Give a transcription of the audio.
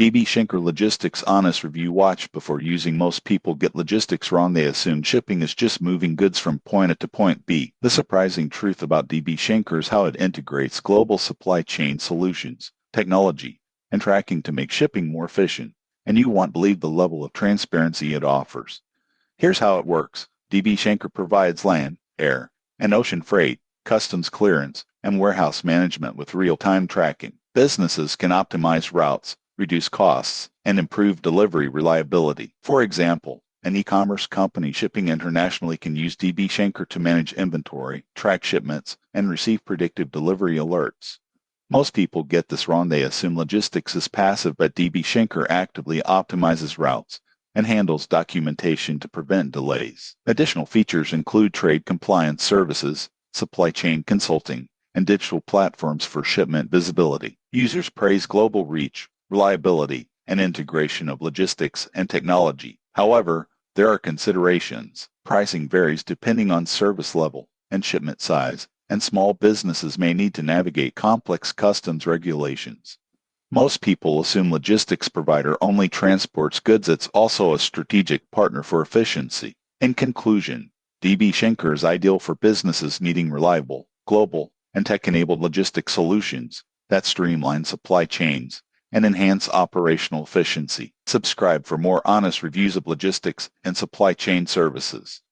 DB Schenker Logistics Honest Review. Watch before using. Most people get logistics wrong. They assume shipping is just moving goods from point A to point B. The surprising truth about DB Schenker is how it integrates global supply chain solutions, technology, and tracking to make shipping more efficient. And you won't believe the level of transparency it offers. Here's how it works. DB Schenker provides land, air, and ocean freight, customs clearance, and warehouse management with real-time tracking. Businesses can optimize routes, reduce costs, and improve delivery reliability. For example, an e-commerce company shipping internationally can use DB Schenker to manage inventory, track shipments, and receive predictive delivery alerts. Most people get this wrong. They assume logistics is passive, but DB Schenker actively optimizes routes and handles documentation to prevent delays. Additional features include trade compliance services, supply chain consulting, and digital platforms for shipment visibility. Users praise global reach, reliability, and integration of logistics and technology. However, there are considerations. Pricing varies depending on service level and shipment size, and small businesses may need to navigate complex customs regulations. Most people assume logistics provider only transports goods. It's also a strategic partner for efficiency. In conclusion, DB Schenker is ideal for businesses needing reliable, global, and tech-enabled logistics solutions that streamline supply chains and enhance operational efficiency. Subscribe for more honest reviews of logistics and supply chain services.